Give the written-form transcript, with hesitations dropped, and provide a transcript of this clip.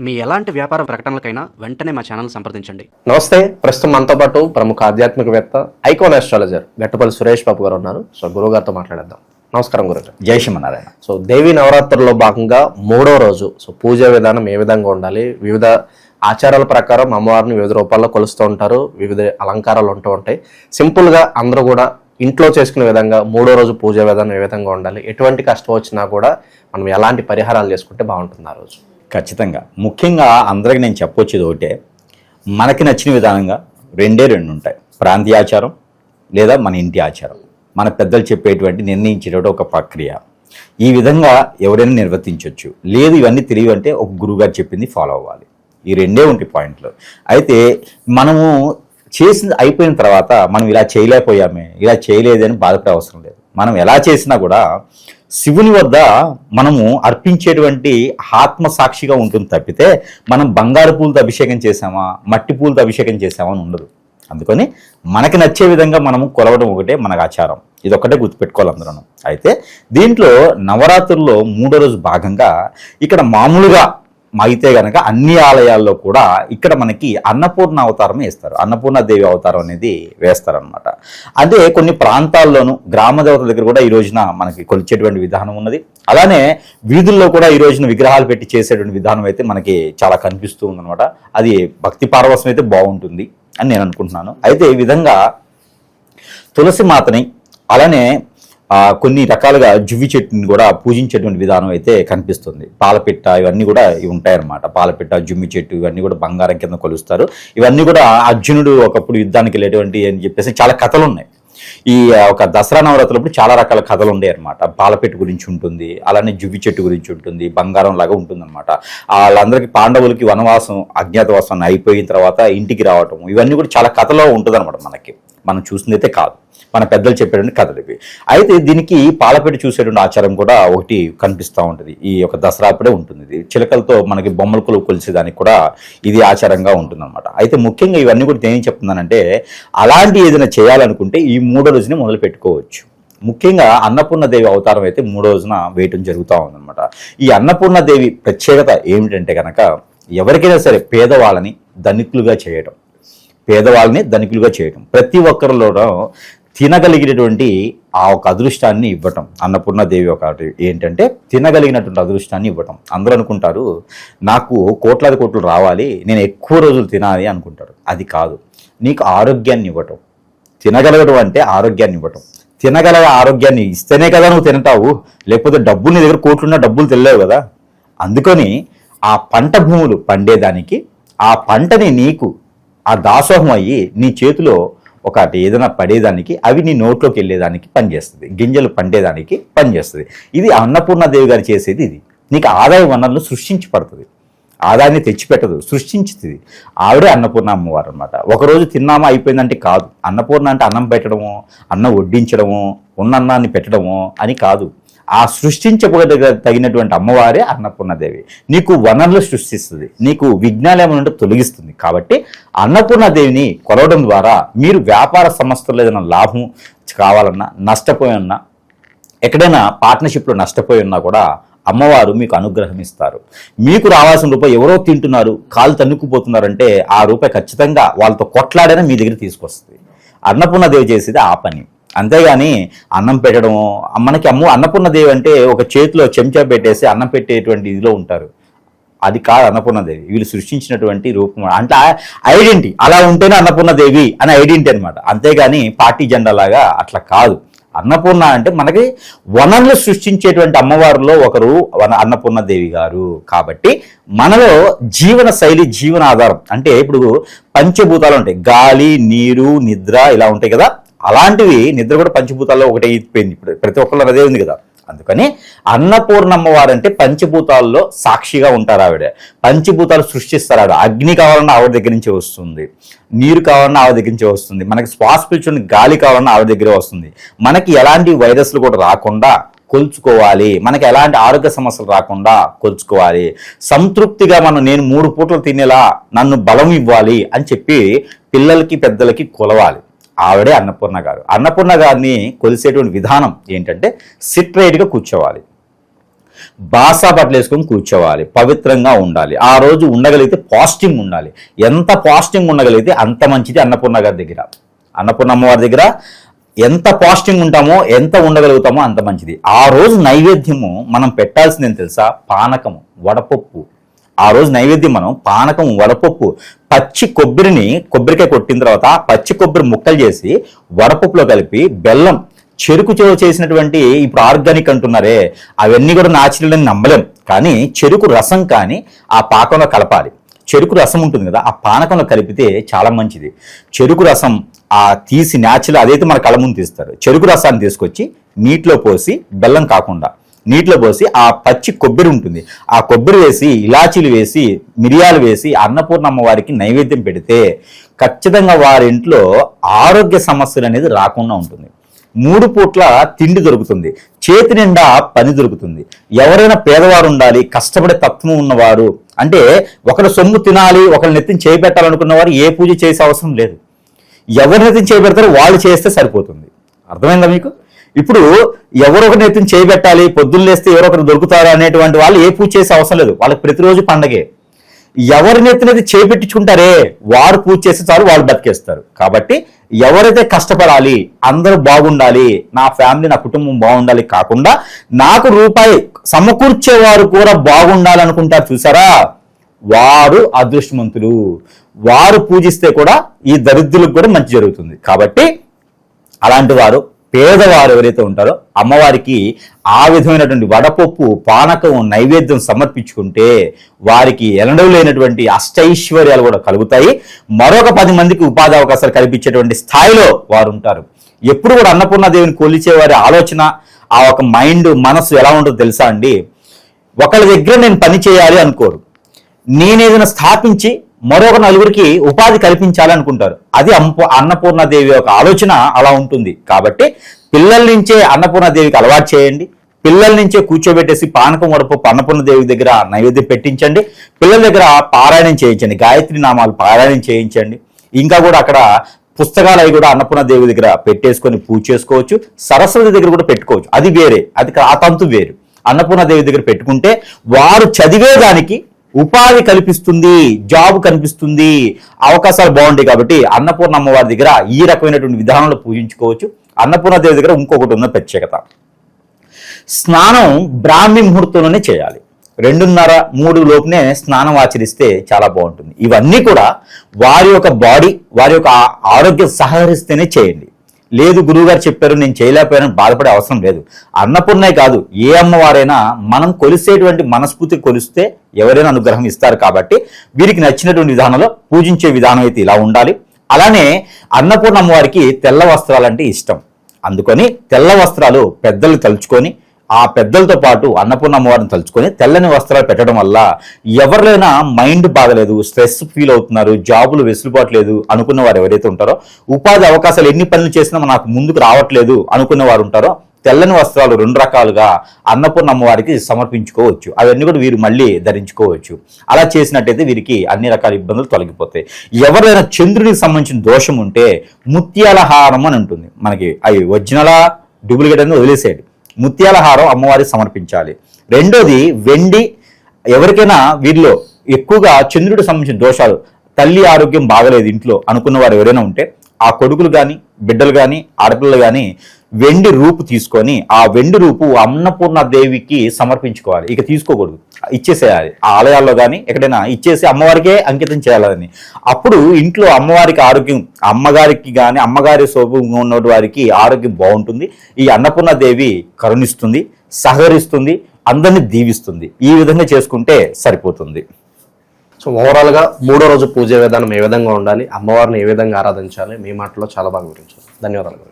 మీ ఎలాంటి వ్యాపార ప్రకటనలకైనా వెంటనే మా ఛానల్ సంప్రదించండి. నమస్తే. ప్రస్తుతం మనతో పాటు ప్రముఖ ఆధ్యాత్మికవేత్త, ఐకాన్ ఆస్ట్రాలజర్ గట్టుపల్లి సురేష్ బాబు గారు ఉన్నారు. సో గురువు గారితో మాట్లాడేద్దాం. నమస్కారం గురుగారు. జై శ్రీమన్నారాయణ. సో దేవి నవరాత్రుల్లో భాగంగా 3వ రోజు సో పూజా విధానం ఏ విధంగా ఉండాలి, వివిధ ఆచారాల ప్రకారం అమ్మవారిని వివిధ రూపాల్లో కొలుస్తూ ఉంటారు, వివిధ అలంకారాలు ఉంటూ ఉంటాయి. సింపుల్గా అందరూ కూడా ఇంట్లో చేసుకునే విధంగా 3వ రోజు పూజా విధానం ఏ విధంగా ఉండాలి, ఎటువంటి కష్టం వచ్చినా కూడా మనం ఎలాంటి పరిహారాలు చేసుకుంటే బాగుంటుంది ఆ రోజు? ఖచ్చితంగా ముఖ్యంగా అందరికి నేను చెప్పొచ్చేది ఒకటే, మనకి నచ్చిన విధానంగా రెండు ఉంటాయి. ప్రాంతీయ ఆచారం లేదా మన ఇంటి ఆచారం, మన పెద్దలు చెప్పేటువంటి నిర్ణయించేటువంటి ఒక ప్రక్రియ. ఈ విధంగా ఎవరైనా నిర్వర్తించవచ్చు. లేదు ఇవన్నీ తెలియవంటే ఒక గురువుగారు చెప్పింది ఫాలో అవ్వాలి. ఈ రెండే ఉంటాయి పాయింట్లు. అయితే మనము చేసింది అయిపోయిన తర్వాత మనం ఇలా చేయలేకపోయామే, ఇలా చేయలేదని బాధపడే అవసరం లేదు. మనం ఎలా చేసినా కూడా శివుని వద్ద మనము అర్పించేటువంటి ఆత్మ సాక్షిగా ఉంటుంది తప్పితే మనం బంగారు పూలతో అభిషేకం చేసామా, మట్టి పూలతో అభిషేకం చేసామా అని ఉండదు. అందుకని మనకి నచ్చే విధంగా మనము కొలవడం ఒకటే మనకు ఆచారం. ఇది ఒక్కటే గుర్తుపెట్టుకోవాలి అందరూ. అయితే దీంట్లో నవరాత్రుల్లో 3వ రోజు భాగంగా ఇక్కడ మామూలుగా అయితే గనక అన్ని ఆలయాల్లో కూడా ఇక్కడ మనకి అన్నపూర్ణ అవతారం వేస్తారు. అన్నపూర్ణదేవి అవతారం అనేది వేస్తారనమాట. అదే కొన్ని ప్రాంతాల్లోనూ గ్రామ దేవతల దగ్గర కూడా ఈ రోజున మనకి కొలిచేటువంటి విధానం ఉన్నది. అలానే వీధుల్లో కూడా ఈ రోజున విగ్రహాలు పెట్టి చేసేటువంటి విధానం అయితే మనకి చాలా కనిపిస్తూ ఉందన్నమాట. అది భక్తి పారవశ్యం అయితే బాగుంటుంది అని నేను అనుకుంటున్నాను. అయితే ఈ విధంగా తులసి మాతని అలానే కొన్ని రకాలుగా జువ్వి చెట్టుని కూడా పూజించేటువంటి విధానం అయితే కనిపిస్తుంది. పాలపిట్ట ఇవన్నీ కూడా ఉంటాయన్నమాట. పాలపిట్ట, జుమ్మి చెట్టు ఇవన్నీ కూడా బంగారం కింద కొలుస్తారు. ఇవన్నీ కూడా అర్జునుడు ఒకప్పుడు యుద్ధానికి వెళ్ళేటువంటి అని చెప్పేసి చాలా కథలు ఉన్నాయి. ఈ ఒక దసరా నవరాత్రులప్పుడు చాలా రకాల కథలు ఉండే అనమాట. పాలపెట్టు గురించి ఉంటుంది, అలానే జువ్వి చెట్టు గురించి ఉంటుంది, బంగారం లాగా ఉంటుంది అనమాట. వాళ్ళందరికీ పాండవులకి వనవాసం అజ్ఞాతవాసం అయిపోయిన తర్వాత ఇంటికి రావటం ఇవన్నీ కూడా చాలా కథలో ఉంటుంది అనమాట. మనం చూసిందైతే కాదు, మన పెద్దలు చెప్పేటువంటి కథలు ఇవి. అయితే దీనికి పాలపెట్టు చూసేటువంటి ఆచారం కూడా ఒకటి కనిపిస్తూ ఉంటుంది. ఈ యొక్క దసరా అప్పుడే ఉంటుంది. ఇది చిలకలతో మనకి బొమ్మల కొలిసేదానికి కూడా ఇది ఆచారంగా ఉంటుందన్నమాట. అయితే ముఖ్యంగా ఇవన్నీ కూడా నేను చెప్తున్నానంటే, అలాంటి ఏదైనా చేయాలనుకుంటే ఈ 3వ రోజుని మొదలు పెట్టుకోవచ్చు. ముఖ్యంగా అన్నపూర్ణదేవి అవతారం అయితే 3వ రోజున వేయటం జరుగుతూ ఉందన్నమాట. ఈ అన్నపూర్ణదేవి ప్రత్యేకత ఏమిటంటే కనుక, ఎవరికైనా సరే పేదవాళ్ళని ధనికులుగా చేయటం, ప్రతి ఒక్కరిలోనూ తినగలిగినటువంటి ఆ ఒక అదృష్టాన్ని ఇవ్వటం. అన్నపూర్ణదేవి ఒకటి ఏంటంటే తినగలిగినటువంటి అదృష్టాన్ని ఇవ్వటం. అందరూ అనుకుంటారు నాకు కోట్లాది కోట్లు రావాలి, నేను ఎక్కువ రోజులు తినాలి అనుకుంటారు. అది కాదు, నీకు ఆరోగ్యాన్ని ఇవ్వటం. తినగలగడం అంటే ఆరోగ్యాన్ని ఇవ్వటం. తినగల ఆరోగ్యాన్ని ఇస్తేనే కదా నువ్వు తింటావు, లేకపోతే డబ్బులు నీ దగ్గర కోట్లున్నా డబ్బులు తెలియవు కదా. అందుకని ఆ పంట భూములు పండేదానికి, ఆ పంటని నీకు ఆ దాసోహం అయ్యి నీ చేతిలో ఒకటి ఏదైనా పడేదానికి, అవి నీ నోట్లోకి వెళ్ళేదానికి పనిచేస్తుంది, గింజలు పండేదానికి పనిచేస్తుంది. ఇది అన్నపూర్ణదేవి గారు చేసేది. ఇది నీకు ఆదాయ వనరులు సృష్టించి పడుతుంది, ఆదాయాన్ని తెచ్చిపెట్టదు, సృష్టించుతుంది. ఆవిడే అన్నపూర్ణ అమ్మవారు అనమాట. ఒకరోజు తిన్నామా అయిపోయిందంటే కాదు. అన్నపూర్ణ అంటే అన్నం పెట్టడము, అన్నం వడ్డించడము, ఉన్న అన్నాన్ని పెట్టడము అని కాదు. ఆ తగినటువంటి అమ్మవారే అన్నపూర్ణదేవి. నీకు వనరులు సృష్టిస్తుంది, నీకు విఘ్నాలు ఏమైనా తొలగిస్తుంది. కాబట్టి అన్నపూర్ణదేవిని కొలవడం ద్వారా మీరు వ్యాపార సంస్థల్లో ఏదైనా లాభం కావాలన్నా, నష్టపోయి ఉన్నా, ఎక్కడైనా పార్ట్నర్షిప్లో నష్టపోయి ఉన్నా కూడా అమ్మవారు మీకు అనుగ్రహం ఇస్తారు. మీకు రావాల్సిన రూపాయి ఎవరో తింటున్నారు, కాలు తన్నుకుపోతున్నారంటే ఆ రూపాయి ఖచ్చితంగా వాళ్ళతో కొట్లాడైనా మీ దగ్గర తీసుకొస్తుంది. అన్నపూర్ణదేవి చేసేది ఆ పని. అంతేగాని అన్నం పెట్టడము, మనకి అన్నపూర్ణదేవి అంటే ఒక చేతిలో చెంచా పెట్టేసి అన్నం పెట్టేటువంటి ఇదిలో ఉంటారు. అది కాదు అన్నపూర్ణదేవి. వీళ్ళు సృష్టించినటువంటి రూపం అంటే ఐడెంటిటీ. అలా ఉంటేనే అన్నపూర్ణదేవి అని ఐడెంటిటీ అనమాట. అంతేగాని పార్టీ జెండా లాగా అట్లా కాదు. అన్నపూర్ణ అంటే మనకి వనరులు సృష్టించేటువంటి అమ్మవారిలో ఒకరు అన్నపూర్ణదేవి గారు. కాబట్టి మనలో జీవన శైలి, జీవన ఆధారం అంటే ఇప్పుడు పంచభూతాలు ఉంటాయి, గాలి, నీరు, నిద్ర ఇలా ఉంటాయి కదా. అలాంటివి నిద్ర కూడా పంచభూతాల్లో ఒకటే అయిపోయింది. ఇప్పుడు ప్రతి ఒక్కళ్ళు అదే ఉంది కదా. అందుకని అన్నపూర్ణమ్మ వారంటే పంచభూతాల్లో సాక్షిగా ఉంటారు. ఆవిడ పంచభూతాలు సృష్టిస్తారు. ఆవిడ అగ్ని కావాలన్నా ఆవిడ దగ్గర నుంచే వస్తుంది, నీరు కావాలన్నా ఆవిడ దగ్గర నుంచే వస్తుంది, మనకి శ్వాస పీల్చుకుని గాలి కావాలన్నా ఆవిడ దగ్గరే వస్తుంది. మనకి ఎలాంటి వైరస్లు కూడా రాకుండా కొలుచుకోవాలి, మనకి ఎలాంటి ఆరోగ్య సమస్యలు రాకుండా కొలుచుకోవాలి, సంతృప్తిగా నేను 3 పూటలు తినేలా నన్ను బలం ఇవ్వాలి అని చెప్పి పిల్లలకి పెద్దలకి కొలవాలి. ఆవిడే అన్నపూర్ణ గారు. అన్నపూర్ణ గారిని కొలిసేటువంటి విధానం ఏంటంటే సిట్రైట్గా కూర్చోవాలి. బాసా బట్టలు వేసుకొని కూర్చోవాలి, పవిత్రంగా ఉండాలి. ఆ రోజు ఉండగలిగితే పాజిటివ్ ఉండాలి. ఎంత పాజిటివ్ ఉండగలిగితే అంత మంచిది. అన్నపూర్ణ గారి దగ్గర, అన్నపూర్ణ అమ్మవారి దగ్గర ఎంత పాజిటివ్ ఉంటామో, ఎంత ఉండగలుగుతామో అంత మంచిది. ఆ రోజు నైవేద్యము మనం పెట్టాల్సింది ఏం తెలుసా? పానకము, వడపప్పు. ఆ రోజు నైవేద్యం మనం పానకం, వడపప్పు, పచ్చి కొబ్బరిని కొబ్బరికాయ కొట్టిన తర్వాత పచ్చి కొబ్బరి ముక్కలు చేసి వడపప్పులో కలిపి బెల్లం, చెరుకు చేసినటువంటి ఇప్పుడు ఆర్గానిక్ అంటున్నారే, అవన్నీ కూడా న్యాచురల్ అని నమ్మలేం. కానీ చెరుకు రసం కానీ ఆ పాకంలో కలపాలి. చెరుకు రసం ఉంటుంది కదా, ఆ పానకంలో కలిపితే చాలా మంచిది. చెరుకు రసం తీసి న్యాచురల్ అదైతే మన కళ్ళ ముందు తీస్తారు. చెరుకు రసాన్ని తీసుకొచ్చి నీటిలో పోసి, బెల్లం కాకుండా నీటిలో పోసి ఆ పచ్చి కొబ్బరి ఉంటుంది, ఆ కొబ్బరి వేసి, ఇలాచీలు వేసి, మిరియాలు వేసి అన్నపూర్ణ అమ్మవారికి నైవేద్యం పెడితే ఖచ్చితంగా వారి ఇంట్లో ఆరోగ్య సమస్యలు అనేది రాకుండా ఉంటుంది. 3 పూట్ల తిండి దొరుకుతుంది, చేతి నిండా పని దొరుకుతుంది. ఎవరైనా పేదవారు ఉండాలి, కష్టపడే తత్వం ఉన్నవారు, అంటే ఒకరి సొమ్ము తినాలి, ఒకరి నెత్తిని చేపెట్టాలనుకున్నవారు ఏ పూజ చేసే అవసరం లేదు. ఎవరి నెత్తిని చేపెడతారో వాళ్ళు చేస్తే సరిపోతుంది. అర్థమైందా మీకు? ఇప్పుడు ఎవరొకరి నెత్తిని చేయబెట్టాలి, పొద్దున్న లేస్తే ఎవరొకరు దొరుకుతారు అనేటువంటి వాళ్ళు ఏ పూజ చేసే అవసరం లేదు. వాళ్ళకి ప్రతిరోజు పండగే. ఎవరి నెత్తినైతే చేపెట్టించుకుంటారే వారు పూజ చేస్తే చాలు, వాళ్ళు బతికేస్తారు. కాబట్టి ఎవరైతే కష్టపడాలి, అందరూ బాగుండాలి, నా ఫ్యామిలీ, నా కుటుంబం బాగుండాలి కాకుండా నాకు రూపాయి సమకూర్చేవారు కూడా బాగుండాలనుకుంటారు చూసారా, వారు అదృష్టవంతులు. వారు పూజిస్తే కూడా ఈ దరిద్రులకు కూడా మంచి జరుగుతుంది. కాబట్టి అలాంటి వారు, పేదవారు ఎవరైతే ఉంటారో అమ్మవారికి ఆ విధమైనటువంటి వడపప్పు, పానకం, నైవేద్యం సమర్పించుకుంటే వారికి ఎన్నడూ లేనటువంటి అష్టైశ్వర్యాలు కూడా కలుగుతాయి. మరొక 10 మందికి ఉపాధి అవకాశాలు కల్పించేటువంటి స్థాయిలో వారు ఉంటారు. ఎప్పుడు కూడా అన్నపూర్ణాదేవిని కొలిచే వారి ఆలోచన, ఆ ఒక మైండ్, మనసు ఎలా ఉంటుందో తెలుసా అండి? ఒకళ్ళ దగ్గర నేను పని చేయాలి అనుకోరు, నేనేదైనా స్థాపించి మరొక నలుగురికి ఉపాధి కల్పించాలి అనుకుంటారు. అది అన్నపూర్ణాదేవి యొక్క ఆలోచన అలా ఉంటుంది. కాబట్టి పిల్లల నుంచే అన్నపూర్ణాదేవికి అలవాటు చేయండి. పిల్లల నుంచే కూర్చోబెట్టేసి పానకం, వడపప్పు అన్నపూర్ణాదేవి దగ్గర నైవేద్యం పెట్టించండి. పిల్లల దగ్గర పారాయణం చేయించండి, గాయత్రి నామాలు పారాయణం చేయించండి. ఇంకా కూడా అక్కడ పుస్తకాలు అవి కూడా అన్నపూర్ణాదేవి దగ్గర పెట్టేసుకొని పూజ చేసుకోవచ్చు. సరస్వతి దగ్గర కూడా పెట్టుకోవచ్చు, అది వేరే, అది ఆ తంతు వేరు. అన్నపూర్ణాదేవి దగ్గర పెట్టుకుంటే వారు చదివేదానికి ఉపాధి కల్పిస్తుంది, జాబ్ కనిపిస్తుంది, అవకాశాలు బాగుంటాయి. కాబట్టి అన్నపూర్ణ అమ్మవారి దగ్గర ఈ రకమైనటువంటి విధానంలో పూజించుకోవచ్చు. అన్నపూర్ణాదేవి దగ్గర ఇంకొకటి ఉన్న ప్రత్యేకత, స్నానం బ్రాహ్మీ ముహూర్తంలోనే చేయాలి. 2:30-3 లోపునే స్నానం ఆచరిస్తే చాలా బాగుంటుంది. ఇవన్నీ కూడా వారి యొక్క బాడీ, వారి యొక్క ఆరోగ్యం సహకరిస్తేనే చేయండి. లేదు గురువుగారు చెప్పారు నేను చేయలేకపోయానని బాధపడే అవసరం లేదు. అన్నపూర్ణే కాదు, ఏ అమ్మవారైనా మనం కొలిసేటువంటి మనస్ఫూర్తి కొలిస్తే ఎవరైనా అనుగ్రహం ఇస్తారు. కాబట్టి వీరికి నచ్చినటువంటి విధానంలో పూజించే విధానం అయితే ఇలా ఉండాలి. అలానే అన్నపూర్ణ అమ్మవారికి తెల్ల వస్త్రాలంటే ఇష్టం. అందుకని తెల్ల వస్త్రాలు పెద్దలు తలుచుకొని, ఆ పెద్దలతో పాటు అన్నపూర్ణ అమ్మవారిని తలుచుకొని తెల్లని వస్త్రాలు పెట్టడం వల్ల ఎవరైనా మైండ్ బాగలేదు, స్ట్రెస్ ఫీల్ అవుతున్నారు, జాబులు వెసులుబాటు లేదు అనుకున్న వారు ఎవరైతే ఉంటారో, ఉపాధి అవకాశాలు ఎన్ని పనులు చేసినా నాకు ముందుకు రావట్లేదు అనుకున్న వారు ఉంటారో, తెల్లని వస్త్రాలు 2 రకాలుగా అన్నపూర్ణ అమ్మవారికి సమర్పించుకోవచ్చు. అవన్నీ కూడా వీరు మళ్ళీ ధరించుకోవచ్చు. అలా చేసినట్టయితే వీరికి అన్ని రకాల ఇబ్బందులు తొలగిపోతాయి. ఎవరైనా చంద్రుడికి సంబంధించిన దోషం ఉంటే ముత్యాల హారం అని ఉంటుంది. మనకి అవి ఒరిజినలా డూప్లికేట్ అని వదిలేసేయండి. ముత్యాల హారం అమ్మవారికి సమర్పించాలి. రెండోది వెండి. ఎవరికైనా వీరిలో ఎక్కువగా చంద్రుడికి సంబంధించిన దోషాలు, తల్లి ఆరోగ్యం బాగలేదు ఇంట్లో అనుకున్న వారు ఎవరైనా ఉంటే, ఆ కొడుకులు కానీ, బిడ్డలు కానీ, ఆడపిల్లలు కానీ వెండి రూపు తీసుకొని ఆ వెండి రూపు అన్నపూర్ణాదేవికి సమర్పించుకోవాలి. ఇక తీసుకోకూడదు, ఇచ్చేసేయాలి. ఆ ఆలయాల్లో కానీ ఎక్కడైనా ఇచ్చేసి అమ్మవారికే అంకితం చేయాలని. అప్పుడు ఇంట్లో అమ్మవారికి ఆరోగ్యం, అమ్మగారికి కానీ అమ్మగారి స్వభావంగా ఉన్న వారికి ఆరోగ్యం బాగుంటుంది. ఈ అన్నపూర్ణాదేవి కరుణిస్తుంది, సహకరిస్తుంది, అందరినీ దీవిస్తుంది. ఈ విధంగా చేసుకుంటే సరిపోతుంది. సో ఓవరాల్గా 3వ రోజు పూజ విధానం ఏ విధంగా ఉండాలి, అమ్మవారిని ఏ విధంగా ఆరాధించాలి, మీ మాటలో చాలా బాగా వివరించారు. ధన్యవాదాలు.